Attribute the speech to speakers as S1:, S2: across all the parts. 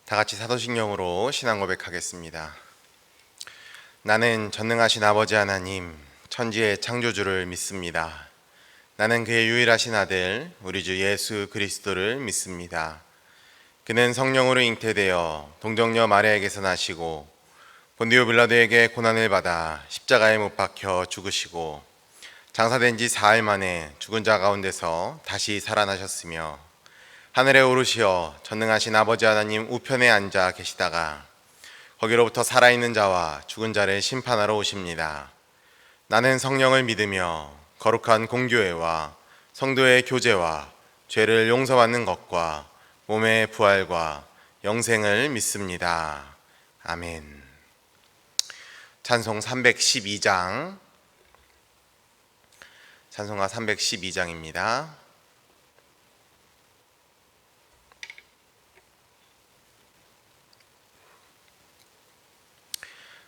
S1: 다 같이 사도신경으로 신앙 고백하겠습니다. 나는 전능하신 아버지 하나님, 천지의 창조주를 믿습니다. 나는 그의 유일하신 아들, 우리 주 예수 그리스도를 믿습니다. 그는 성령으로 잉태되어 동정녀 마리아에게서 나시고 본디오 빌라도에게 고난을 받아 십자가에 못 박혀 죽으시고 장사된 지 4일 만에 죽은 자 가운데서 다시 살아나셨으며 하늘에 오르시어 전능하신 아버지 하나님 우편에 앉아 계시다가 거기로부터 살아있는 자와 죽은 자를 심판하러 오십니다. 나는 성령을 믿으며 거룩한 공교회와 성도의 교제와 죄를 용서받는 것과 몸의 부활과 영생을 믿습니다. 아멘. 찬송 312장, 찬송가 312장입니다.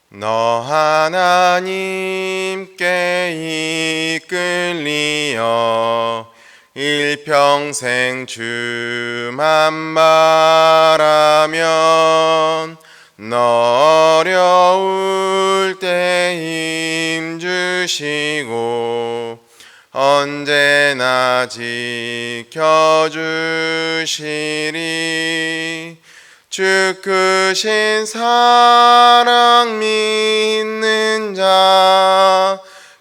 S1: 너 하나님께 이끌리어 일평생 주만 바라면 너 어려울 때 힘주시고 언제나 지켜주시리. 주 크신 사랑 믿는 자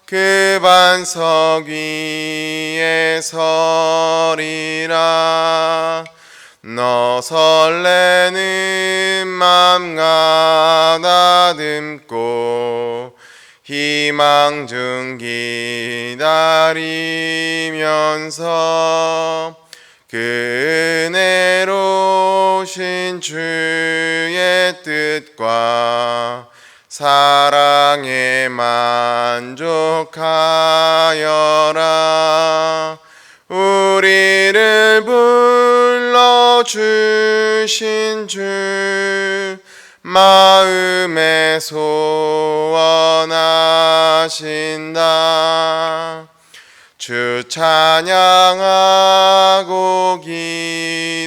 S1: 그 반석 위에 서리라. 너 설레는 맘 가다듬고 희망 중 기다리면서 그 은혜로우신 주의 뜻과 사랑에 만족하여라. 우리를 불러주신 주 마음에 소원하신다. 주 찬양하고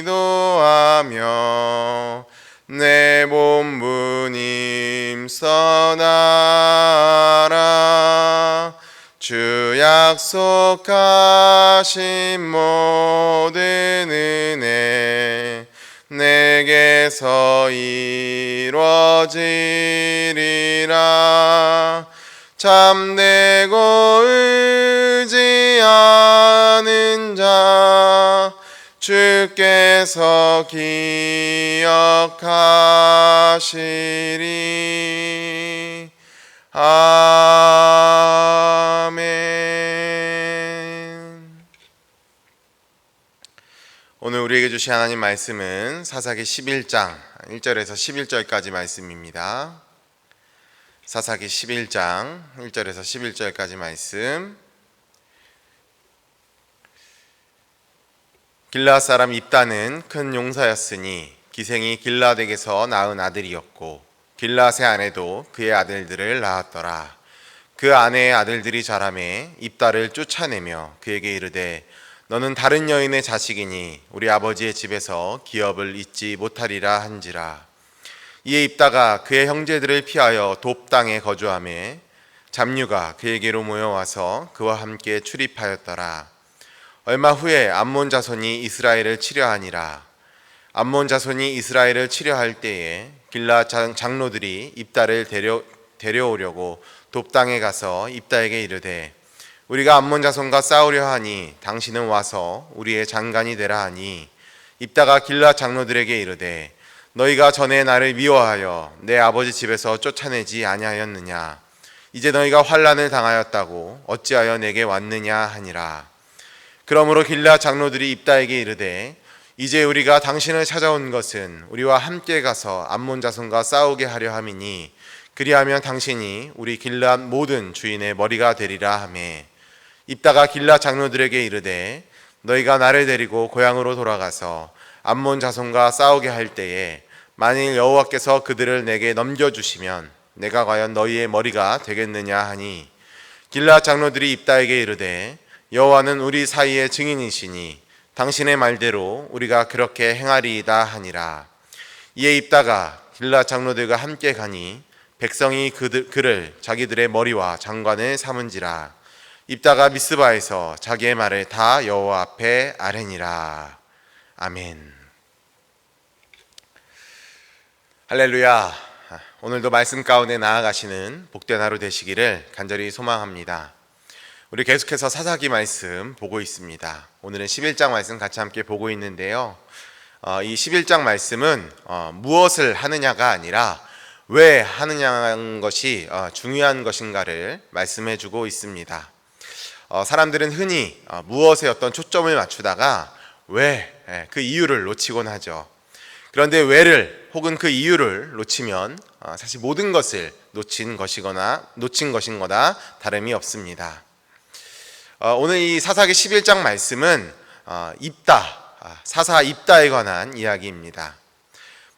S1: 기도하며 내 본분 힘써나라. 주 약속하신 모든 은혜 내게서 이루어지리라. 참되고 의지하는 자 주께서 기억하시리. 아멘. 오늘 우리에게 주신 하나님 말씀은 사사기 11장 1절에서 11절까지 말씀입니다. 사사기 11장 1절에서 11절까지 말씀. 길르앗 사람 입다는 큰 용사였으니 기생이 길르앗에게서 낳은 아들이었고 길르앗의 아내도 그의 아들들을 낳았더라. 그 아내의 아들들이 자라매 입다를 쫓아내며 그에게 이르되 너는 다른 여인의 자식이니 우리 아버지의 집에서 기업을 잊지 못하리라 한지라. 이에 입다가 그의 형제들을 피하여 돕 땅에 거주하매 잡류가 그에게로 모여와서 그와 함께 출입하였더라. 얼마 후에 암몬 자손이 이스라엘을 치려하니라. 암몬 자손이 이스라엘을 치려할 때에 길르앗 장로들이 입다를 데려오려고 돕 땅에 가서 입다에게 이르되 우리가 암몬 자손과 싸우려 하니 당신은 와서 우리의 장관이 되라 하니 입다가 길르앗 장로들에게 이르되 너희가 전에 나를 미워하여 내 아버지 집에서 쫓아내지 아니하였느냐. 이제 너희가 환난을 당하였다고 어찌하여 내게 왔느냐 하니라. 그러므로 길르앗 장로들이 입다에게 이르되 이제 우리가 당신을 찾아온 것은 우리와 함께 가서 암몬 자손과 싸우게 하려 함이니 그리하면 당신이 우리 길르앗 모든 주인의 머리가 되리라 하매 입다가 길르앗 장로들에게 이르되 너희가 나를 데리고 고향으로 돌아가서 암몬 자손과 싸우게 할 때에 만일 여호와께서 그들을 내게 넘겨주시면 내가 과연 너희의 머리가 되겠느냐 하니 길르앗 장로들이 입다에게 이르되 여호와는 우리 사이의 증인이시니 당신의 말대로 우리가 그렇게 행하리이다 하니라. 이에 입다가 길라 장로들과 함께 가니 백성이 그를 자기들의 머리와 장관을 삼은지라. 입다가 미스바에서 자기의 말을 다 여호와 앞에 아뢰니라. 아멘. 할렐루야. 오늘도 말씀 가운데 나아가시는 복된 하루 되시기를 간절히 소망합니다. 우리 계속해서 사사기 말씀 보고 있습니다. 오늘은 11장 말씀 같이 함께 보고 있는데요. 이 11장 말씀은 무엇을 하느냐가 아니라 왜 하느냐는 것이 중요한 것인가를 말씀해 주고 있습니다. 사람들은 흔히 무엇에 어떤 초점을 맞추다가 왜, 그 이유를 놓치곤 하죠. 그런데 왜를 혹은 그 이유를 놓치면 사실 모든 것을 놓친 것인 거나 다름이 없습니다. 오늘 이 사사기 11장 말씀은 사사 입다에 관한 이야기입니다.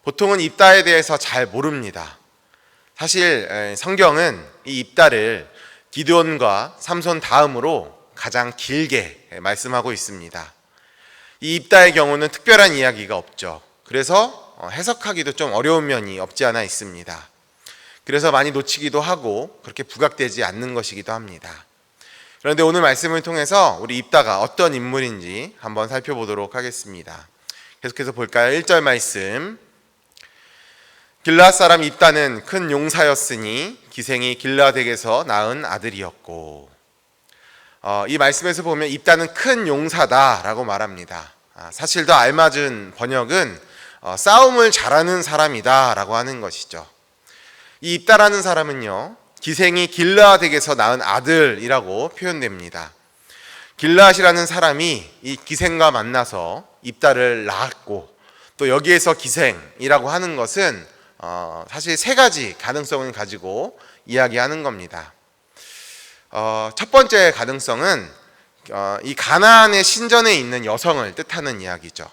S1: 보통은 입다에 대해서 잘 모릅니다. 사실 성경은 이 입다를 기드온과 삼손 다음으로 가장 길게 말씀하고 있습니다. 이 입다의 경우는 특별한 이야기가 없죠. 그래서 해석하기도 좀 어려운 면이 없지 않아 있습니다. 그래서 많이 놓치기도 하고 그렇게 부각되지 않는 것이기도 합니다. 그런데 오늘 말씀을 통해서 우리 입다가 어떤 인물인지 한번 살펴보도록 하겠습니다. 계속해서 볼까요? 1절 말씀. 길르앗 사람 입다는 큰 용사였으니 기생이 길르앗에게서 낳은 아들이었고. 이 말씀에서 보면 입다는 큰 용사다라고 말합니다. 사실 더 알맞은 번역은 싸움을 잘하는 사람이다라고 하는 것이죠. 이 입다라는 사람은요, 기생이 길르앗에게서 낳은 아들이라고 표현됩니다. 길르앗이라는 사람이 이 기생과 만나서 입다를 낳았고, 또 여기에서 기생이라고 하는 것은 사실 세 가지 가능성을 가지고 이야기하는 겁니다. 첫 번째 가능성은 이 가나안의 신전에 있는 여성을 뜻하는 이야기죠.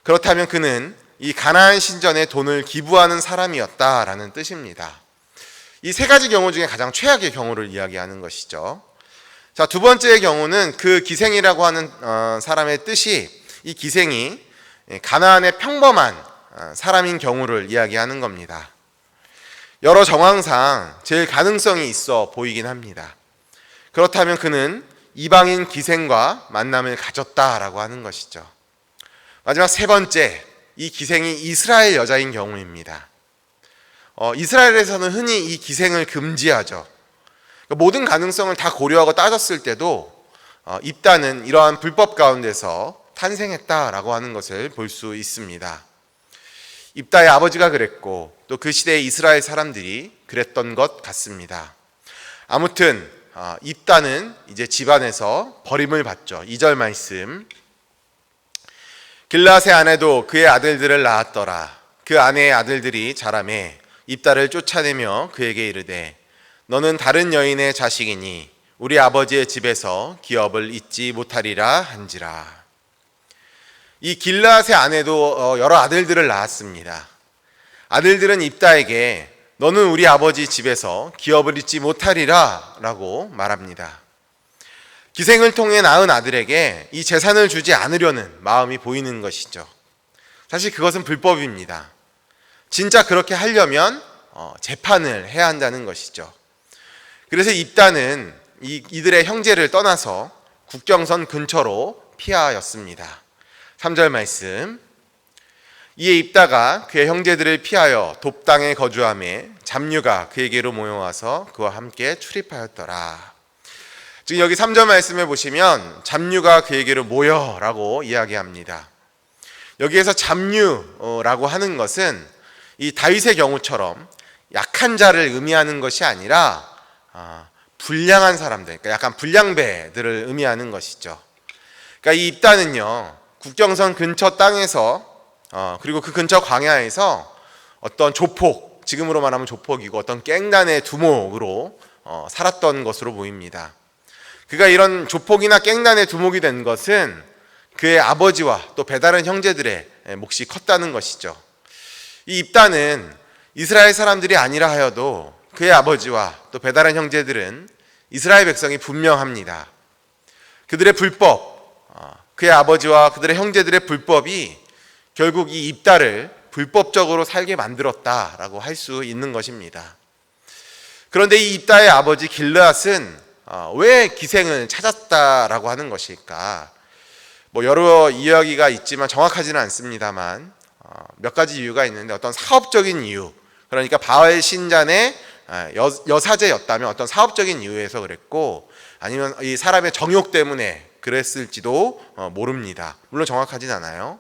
S1: 그렇다면 그는 이 가나안 신전에 돈을 기부하는 사람이었다라는 뜻입니다. 이 세 가지 경우 중에 가장 최악의 경우를 이야기하는 것이죠. 자, 두 번째의 경우는 그 기생이라고 하는 사람의 뜻이 이 기생이 가나안의 평범한 사람인 경우를 이야기하는 겁니다. 여러 정황상 제일 가능성이 있어 보이긴 합니다. 그렇다면 그는 이방인 기생과 만남을 가졌다라고 하는 것이죠. 마지막 세 번째, 이 기생이 이스라엘 여자인 경우입니다. 이스라엘에서는 흔히 이 기생을 금지하죠. 모든 가능성을 다 고려하고 따졌을 때도 입다는 이러한 불법 가운데서 탄생했다라고 하는 것을 볼 수 있습니다. 입다의 아버지가 그랬고 또 그 시대의 이스라엘 사람들이 그랬던 것 같습니다. 아무튼 입다는 이제 집안에서 버림을 받죠. 2절 말씀. 길르앗의 아내도 그의 아들들을 낳았더라. 그 아내의 아들들이 자라매 입다를 쫓아내며 그에게 이르되 너는 다른 여인의 자식이니 우리 아버지의 집에서 기업을 잊지 못하리라 한지라. 이 길르앗의 아내도 여러 아들들을 낳았습니다. 아들들은 입다에게 너는 우리 아버지 집에서 기업을 잊지 못하리라 라고 말합니다. 기생을 통해 낳은 아들에게 이 재산을 주지 않으려는 마음이 보이는 것이죠. 사실 그것은 불법입니다. 진짜 그렇게 하려면 재판을 해야 한다는 것이죠. 그래서 입다는 이들의 형제를 떠나서 국경선 근처로 피하였습니다. 3절 말씀. 이에 입다가 그의 형제들을 피하여 돕당에 거주하매 잡류가 그에게로 모여와서 그와 함께 출입하였더라. 지금 여기 3절 말씀에 보시면 잡류가 그에게로 모여라고 이야기합니다. 여기에서 잡류라고 하는 것은 이 다윗의 경우처럼 약한 자를 의미하는 것이 아니라 불량한 사람들, 그러니까 약간 불량배들을 의미하는 것이죠. 그러니까 이 입다는요, 국경선 근처 땅에서 그리고 그 근처 광야에서 어떤 조폭, 지금으로 말하면 조폭이고 어떤 깽단의 두목으로 살았던 것으로 보입니다. 그가 이런 조폭이나 깽단의 두목이 된 것은 그의 아버지와 또 배다른 형제들의 몫이 컸다는 것이죠. 이 입다는 이스라엘 사람들이 아니라 하여도 그의 아버지와 또 배다른 형제들은 이스라엘 백성이 분명합니다. 그들의 불법, 그의 아버지와 그들의 형제들의 불법이 결국 이 입다를 불법적으로 살게 만들었다라고 할 수 있는 것입니다. 그런데 이 입다의 아버지 길르앗은 왜 기생을 찾았다라고 하는 것일까? 여러 이야기가 있지만 정확하지는 않습니다만 몇 가지 이유가 있는데, 어떤 사업적인 이유, 그러니까 바알 신전의 여사제였다면 어떤 사업적인 이유에서 그랬고, 아니면 이 사람의 정욕 때문에 그랬을지도 모릅니다. 물론 정확하진 않아요.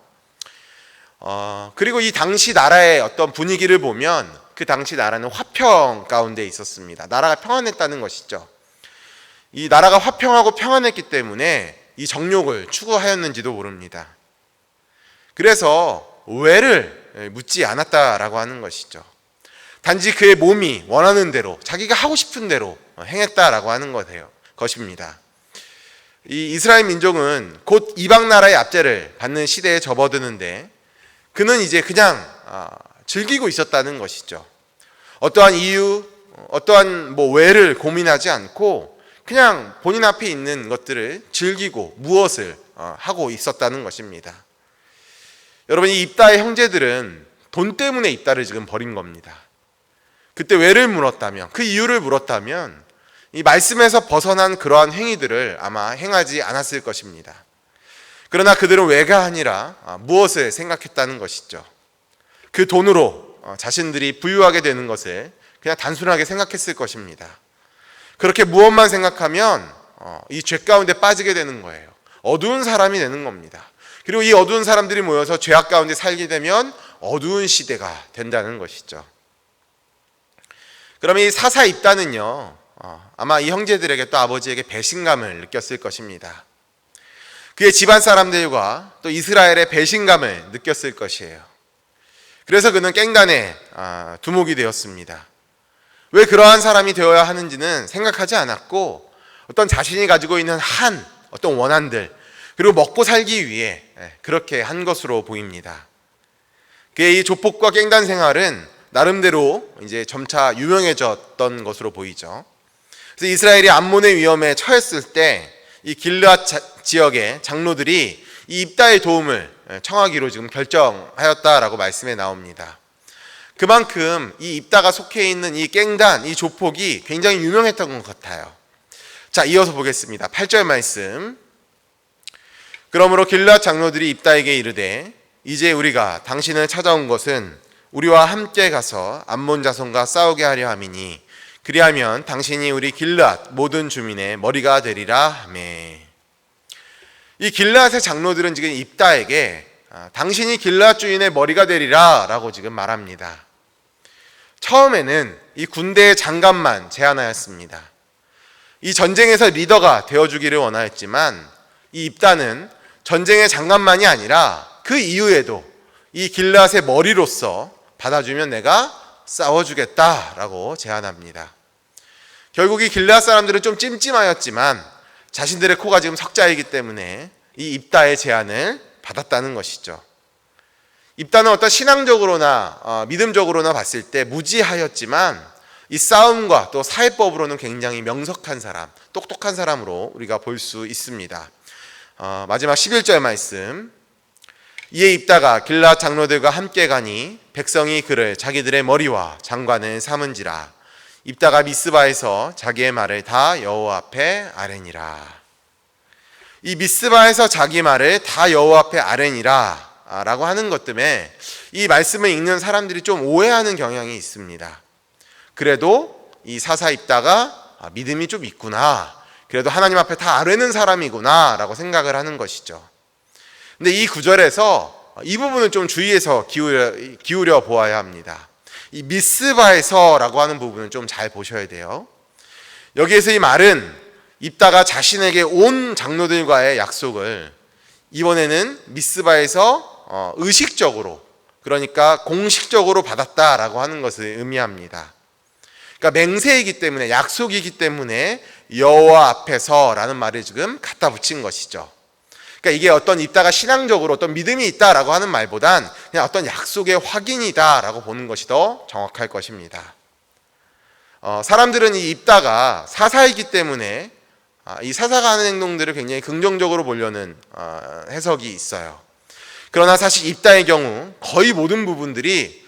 S1: 그리고 이 당시 나라의 어떤 분위기를 보면 그 당시 나라는 화평 가운데 있었습니다. 나라가 평안했다는 것이죠. 이 나라가 화평하고 평안했기 때문에 이 정욕을 추구하였는지도 모릅니다. 그래서 왜를 묻지 않았다라고 하는 것이죠. 단지 그의 몸이 원하는 대로, 자기가 하고 싶은 대로 행했다라고 하는 것입니다. 이 이스라엘 민족은 곧 이방 나라의 압제를 받는 시대에 접어드는데, 그는 이제 그냥 즐기고 있었다는 것이죠. 어떠한 이유, 어떠한 왜를 고민하지 않고 그냥 본인 앞에 있는 것들을 즐기고 무엇을 하고 있었다는 것입니다. 여러분, 이 입다의 형제들은 돈 때문에 입다를 지금 벌인 겁니다. 그때 왜를 물었다면, 그 이유를 물었다면 이 말씀에서 벗어난 그러한 행위들을 아마 행하지 않았을 것입니다. 그러나 그들은 왜가 아니라 무엇을 생각했다는 것이죠. 그 돈으로 자신들이 부유하게 되는 것을 그냥 단순하게 생각했을 것입니다. 그렇게 무엇만 생각하면 이 죄 가운데 빠지게 되는 거예요. 어두운 사람이 되는 겁니다. 그리고 이 어두운 사람들이 모여서 죄악 가운데 살게 되면 어두운 시대가 된다는 것이죠. 그러면 이 사사 입다는요, 아마 이 형제들에게 또 아버지에게 배신감을 느꼈을 것입니다. 그의 집안 사람들과 또 이스라엘의 배신감을 느꼈을 것이에요. 그래서 그는 깽단에 두목이 되었습니다. 왜 그러한 사람이 되어야 하는지는 생각하지 않았고, 어떤 자신이 가지고 있는 어떤 원한들, 그리고 먹고 살기 위해 그렇게 한 것으로 보입니다. 그의 이 조폭과 깽단 생활은 나름대로 이제 점차 유명해졌던 것으로 보이죠. 그래서 이스라엘이 암몬의 위험에 처했을 때 이 길르앗 지역의 장로들이 이 입다의 도움을 청하기로 지금 결정하였다라고 말씀에 나옵니다. 그만큼 이 입다가 속해 있는 이 깽단, 이 조폭이 굉장히 유명했던 것 같아요. 자, 이어서 보겠습니다. 8절 말씀. 그러므로 길르앗 장로들이 입다에게 이르되, 이제 우리가 당신을 찾아온 것은 우리와 함께 가서 암몬 자손과 싸우게 하려 함이니, 그리하면 당신이 우리 길르앗 모든 주민의 머리가 되리라 하매. 이 길르앗의 장로들은 지금 입다에게 당신이 길르앗 주인의 머리가 되리라 라고 지금 말합니다. 처음에는 이 군대의 장관만 제안하였습니다. 이 전쟁에서 리더가 되어주기를 원하였지만, 이 입다는 전쟁의 장관만이 아니라 그 이후에도 이 길르앗의 머리로서 받아주면 내가 싸워주겠다라고 제안합니다. 결국 이 길르앗 사람들은 좀 찜찜하였지만 자신들의 코가 지금 석자이기 때문에 이 입다의 제안을 받았다는 것이죠. 입다는 어떤 신앙적으로나 믿음적으로나 봤을 때 무지하였지만 이 싸움과 또 사회법으로는 굉장히 명석한 사람, 똑똑한 사람으로 우리가 볼 수 있습니다. 마지막 11절 말씀. 이에 입다가 길르앗 장로들과 함께 가니 백성이 그를 자기들의 머리와 장관을 삼은지라. 입다가 미스바에서 자기의 말을 다 여호와 앞에 아뢰니라. 이 미스바에서 자기 말을 다 여호와 앞에 아뢰니라 라고 하는 것 때문에 이 말씀을 읽는 사람들이 좀 오해하는 경향이 있습니다. 그래도 이 사사 입다가 믿음이 좀 있구나, 그래도 하나님 앞에 다 아뢰는 사람이구나 라고 생각을 하는 것이죠. 근데 이 구절에서 이 부분을 좀 주의해서 기울여 보아야 합니다. 이 미스바에서라고 하는 부분을 좀 잘 보셔야 돼요. 여기에서 이 말은 입다가 자신에게 온 장로들과의 약속을 이번에는 미스바에서 의식적으로, 그러니까 공식적으로 받았다라고 하는 것을 의미합니다. 그러니까 맹세이기 때문에, 약속이기 때문에 여호와 앞에서라는 말을 지금 갖다 붙인 것이죠. 그러니까 이게 어떤 입다가 신앙적으로 어떤 믿음이 있다라고 하는 말보단 그냥 어떤 약속의 확인이다라고 보는 것이 더 정확할 것입니다. 사람들은 이 입다가 사사이기 때문에 이 사사가 하는 행동들을 굉장히 긍정적으로 보려는 해석이 있어요. 그러나 사실 입다의 경우 거의 모든 부분들이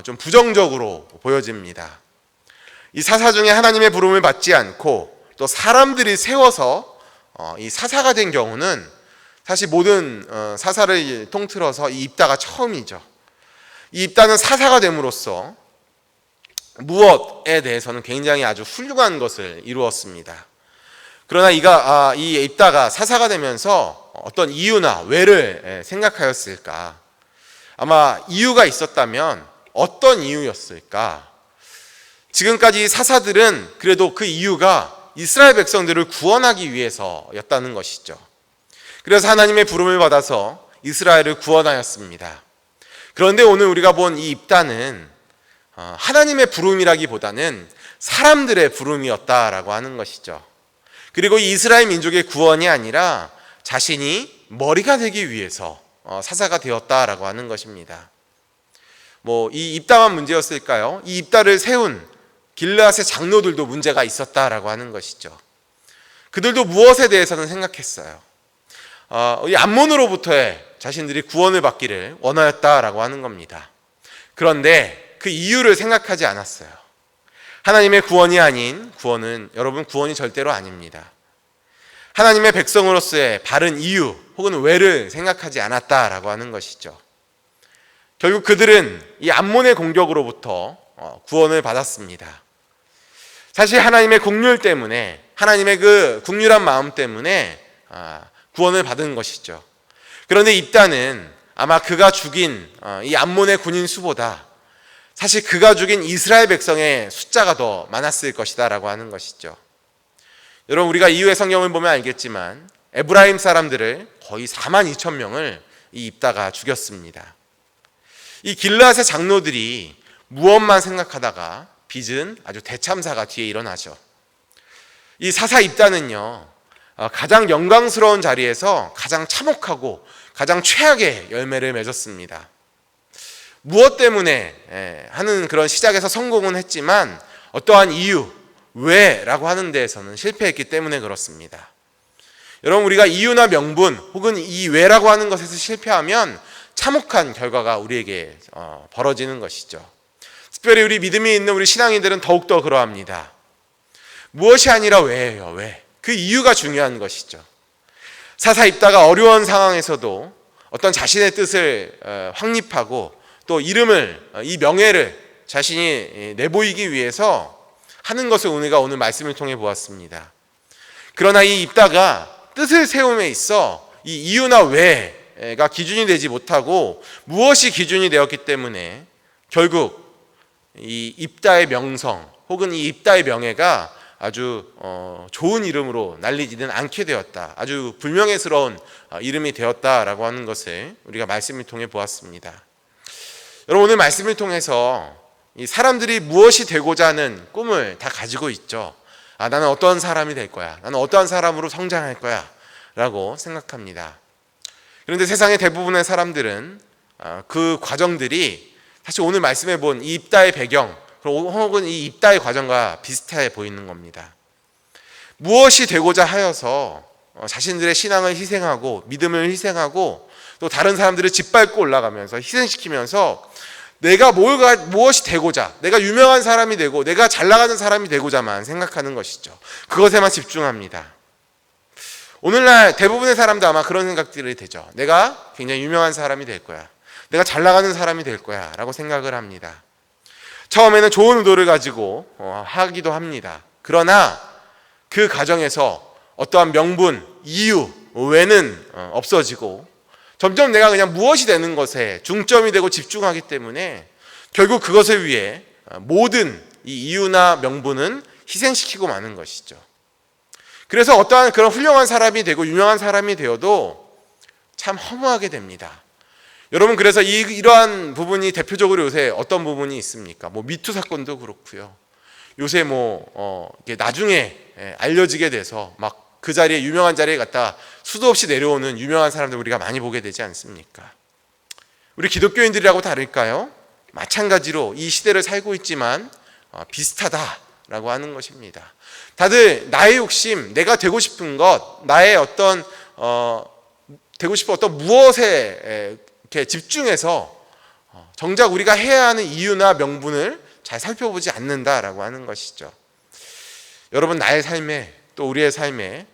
S1: 좀 부정적으로 보여집니다. 이 사사 중에 하나님의 부름을 받지 않고 또 사람들이 세워서 이 사사가 된 경우는 사실 모든 사사를 통틀어서 이 입다가 처음이죠. 이 입다는 사사가 됨으로써 무엇에 대해서는 굉장히 아주 훌륭한 것을 이루었습니다. 그러나 이 입다가 사사가 되면서 어떤 이유나 왜를 생각하였을까? 아마 이유가 있었다면 어떤 이유였을까? 지금까지 사사들은 그래도 그 이유가 이스라엘 백성들을 구원하기 위해서였다는 것이죠. 그래서 하나님의 부름을 받아서 이스라엘을 구원하였습니다. 그런데 오늘 우리가 본 이 입다는 하나님의 부름이라기보다는 사람들의 부름이었다라고 하는 것이죠. 그리고 이 이스라엘 민족의 구원이 아니라 자신이 머리가 되기 위해서 사사가 되었다라고 하는 것입니다. 이 입다만 문제였을까요? 이 입다를 세운 길르앗의 장로들도 문제가 있었다라고 하는 것이죠. 그들도 무엇에 대해서는 생각했어요. 이 암몬으로부터의 자신들이 구원을 받기를 원하였다라고 하는 겁니다. 그런데 그 이유를 생각하지 않았어요. 하나님의 구원이 아닌 구원은 여러분 구원이 절대로 아닙니다. 하나님의 백성으로서의 바른 이유 혹은 왜를 생각하지 않았다라고 하는 것이죠. 결국 그들은 이 암몬의 공격으로부터 구원을 받았습니다. 사실 하나님의 긍휼 때문에 하나님의 그 긍휼한 마음 때문에 구원을 받은 것이죠. 그런데 입다는 아마 그가 죽인 이 암몬의 군인 수보다 사실 그가 죽인 이스라엘 백성의 숫자가 더 많았을 것이다 라고 하는 것이죠. 여러분 우리가 이후의 성경을 보면 알겠지만 에브라임 사람들을 거의 4만 2천 명을 이 입다가 죽였습니다. 이 길르앗의 장로들이 무엇만 생각하다가 빚은 아주 대참사가 뒤에 일어나죠. 이 사사 입다는요 가장 영광스러운 자리에서 가장 참혹하고 가장 최악의 열매를 맺었습니다. 무엇 때문에 하는 그런 시작에서 성공은 했지만 어떠한 이유, 왜라고 하는 데에서는 실패했기 때문에 그렇습니다. 여러분 우리가 이유나 명분 혹은 이 왜라고 하는 것에서 실패하면 참혹한 결과가 우리에게 벌어지는 것이죠. 특별히 우리 믿음이 있는 우리 신앙인들은 더욱더 그러합니다. 무엇이 아니라 왜예요. 왜? 그 이유가 중요한 것이죠. 사사 입다가 어려운 상황에서도 어떤 자신의 뜻을 확립하고 또 이름을 이 명예를 자신이 내보이기 위해서 하는 것을 우리가 오늘 말씀을 통해 보았습니다. 그러나 이 입다가 뜻을 세움에 있어 이 이유나 왜가 기준이 되지 못하고 무엇이 기준이 되었기 때문에 결국 이 입다의 명성 혹은 이 입다의 명예가 아주 좋은 이름으로 날리지는 않게 되었다. 아주 불명예스러운 이름이 되었다라고 하는 것을 우리가 말씀을 통해 보았습니다. 여러분 오늘 말씀을 통해서 이 사람들이 무엇이 되고자 하는 꿈을 다 가지고 있죠. 나는 어떤 사람이 될 거야. 나는 어떠한 사람으로 성장할 거야. 라고 생각합니다. 그런데 세상의 대부분의 사람들은 그 과정들이 사실 오늘 말씀해 본 이 입다의 배경 혹은 이 입다의 과정과 비슷해 보이는 겁니다. 무엇이 되고자 하여서 자신들의 신앙을 희생하고 믿음을 희생하고 또 다른 사람들을 짓밟고 올라가면서 희생시키면서 내가 무엇이 되고자, 내가 유명한 사람이 되고 내가 잘 나가는 사람이 되고자만 생각하는 것이죠. 그것에만 집중합니다. 오늘날 대부분의 사람도 아마 그런 생각들이 되죠. 내가 굉장히 유명한 사람이 될 거야. 내가 잘 나가는 사람이 될 거야 라고 생각을 합니다. 처음에는 좋은 의도를 가지고 하기도 합니다. 그러나 그 과정에서 어떠한 명분, 이유, 왜는 없어지고 점점 내가 그냥 무엇이 되는 것에 중점이 되고 집중하기 때문에 결국 그것을 위해 모든 이 이유나 명분은 희생시키고 마는 것이죠. 그래서 어떠한 그런 훌륭한 사람이 되고 유명한 사람이 되어도 참 허무하게 됩니다. 여러분 그래서 이러한 부분이 대표적으로 요새 어떤 부분이 있습니까? 미투 사건도 그렇고요. 요새 나중에 알려지게 돼서 막 그 자리에 유명한 자리에 갔다 수도 없이 내려오는 유명한 사람들 우리가 많이 보게 되지 않습니까? 우리 기독교인들이라고 다를까요? 마찬가지로 이 시대를 살고 있지만 비슷하다라고 하는 것입니다. 다들 나의 욕심, 내가 되고 싶은 것, 나의 어떤 되고 싶은 어떤 무엇에 이렇게 집중해서 정작 우리가 해야 하는 이유나 명분을 잘 살펴보지 않는다라고 하는 것이죠. 여러분, 나의 삶에 또 우리의 삶에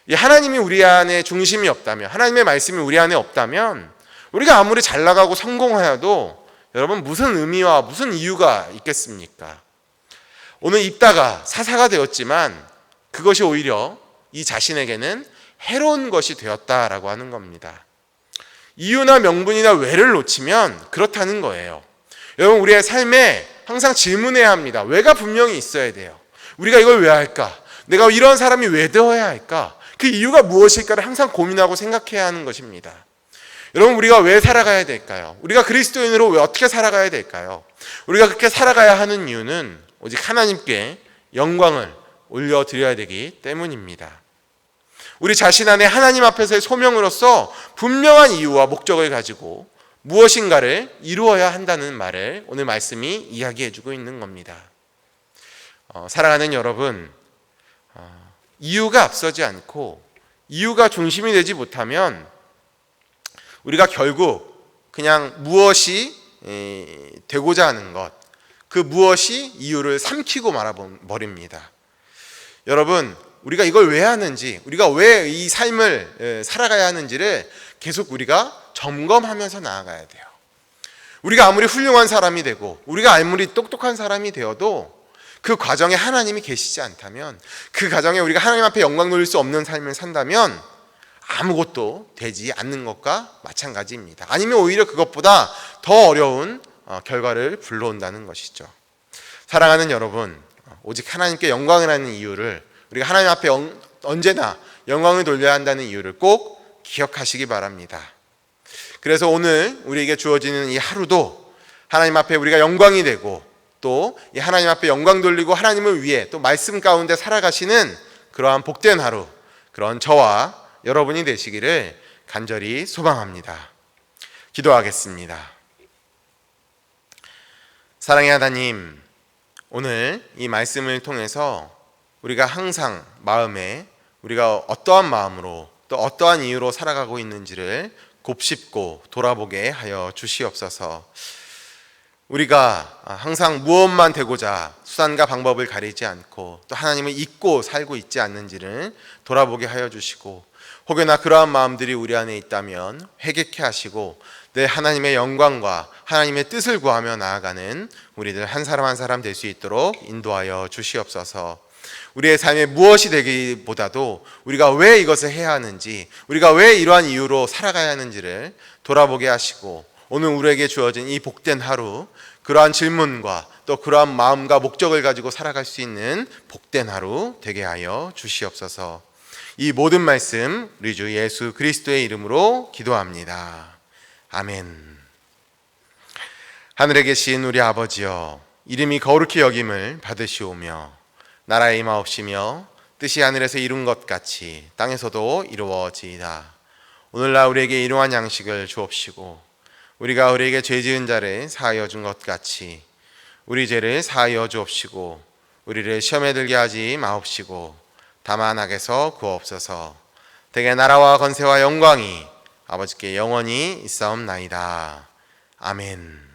S1: 이 하나님이 우리 안에 중심이 없다면, 하나님의 말씀이 우리 안에 없다면 우리가 아무리 잘 나가고 성공하여도 여러분 무슨 의미와 무슨 이유가 있겠습니까? 오늘 입다가 사사가 되었지만 그것이 오히려 이 자신에게는 해로운 것이 되었다라고 하는 겁니다. 이유나 명분이나 왜를 놓치면 그렇다는 거예요. 여러분, 우리의 삶에 항상 질문해야 합니다. 왜가 분명히 있어야 돼요. 우리가 이걸 왜 할까? 내가 이런 사람이 왜 되어야 할까? 그 이유가 무엇일까를 항상 고민하고 생각해야 하는 것입니다. 여러분, 우리가 왜 살아가야 될까요? 우리가 그리스도인으로 왜 어떻게 살아가야 될까요? 우리가 그렇게 살아가야 하는 이유는 오직 하나님께 영광을 올려드려야 되기 때문입니다. 우리 자신 안에 하나님 앞에서의 소명으로서 분명한 이유와 목적을 가지고 무엇인가를 이루어야 한다는 말을 오늘 말씀이 이야기해주고 있는 겁니다. 사랑하는 여러분, 이유가 앞서지 않고 이유가 중심이 되지 못하면 우리가 결국 그냥 무엇이 되고자 하는 것, 그 무엇이 이유를 삼키고 말아버립니다. 여러분, 우리가 이걸 왜 하는지, 우리가 왜 이 삶을 살아가야 하는지를 계속 우리가 점검하면서 나아가야 돼요. 우리가 아무리 훌륭한 사람이 되고 우리가 아무리 똑똑한 사람이 되어도 그 과정에 하나님이 계시지 않다면, 그 과정에 우리가 하나님 앞에 영광 돌릴 수 없는 삶을 산다면 아무것도 되지 않는 것과 마찬가지입니다. 아니면 오히려 그것보다 더 어려운 결과를 불러온다는 것이죠. 사랑하는 여러분, 오직 하나님께 영광을 하는 이유를, 우리가 하나님 앞에 언제나 영광을 돌려야 한다는 이유를 꼭 기억하시기 바랍니다. 그래서 오늘 우리에게 주어지는 이 하루도 하나님 앞에 우리가 영광이 되고 또 이 하나님 앞에 영광 돌리고 하나님을 위해 또 말씀 가운데 살아가시는 그러한 복된 하루, 그런 저와 여러분이 되시기를 간절히 소망합니다. 기도하겠습니다. 사랑의 하나님, 오늘 이 말씀을 통해서 우리가 항상 마음에 우리가 어떠한 마음으로 또 어떠한 이유로 살아가고 있는지를 곱씹고 돌아보게 하여 주시옵소서. 우리가 항상 무엇만 되고자 수단과 방법을 가리지 않고 또 하나님을 잊고 살고 있지 않는지를 돌아보게 하여 주시고, 혹여나 그러한 마음들이 우리 안에 있다면 회개케 하시고 내 하나님의 영광과 하나님의 뜻을 구하며 나아가는 우리들 한 사람 한 사람 될 수 있도록 인도하여 주시옵소서. 우리의 삶에 무엇이 되기보다도 우리가 왜 이것을 해야 하는지, 우리가 왜 이러한 이유로 살아가야 하는지를 돌아보게 하시고, 오늘 우리에게 주어진 이 복된 하루, 그러한 질문과 또 그러한 마음과 목적을 가지고 살아갈 수 있는 복된 하루 되게 하여 주시옵소서. 이 모든 말씀 우리 주 예수 그리스도의 이름으로 기도합니다. 아멘. 하늘에 계신 우리 아버지여, 이름이 거룩히 여김을 받으시오며 나라의 임하옵시며 뜻이 하늘에서 이룬 것 같이 땅에서도 이루어지이다. 오늘날 우리에게 일용할 양식을 주옵시고 우리가 우리에게 죄 지은 자를 사하여 준 것 같이 우리 죄를 사하여 주옵시고 우리를 시험에 들게 하지 마옵시고 다만 악에서 구하옵소서. 대개 나라와 권세와 영광이 아버지께 영원히 있사옵나이다. 아멘.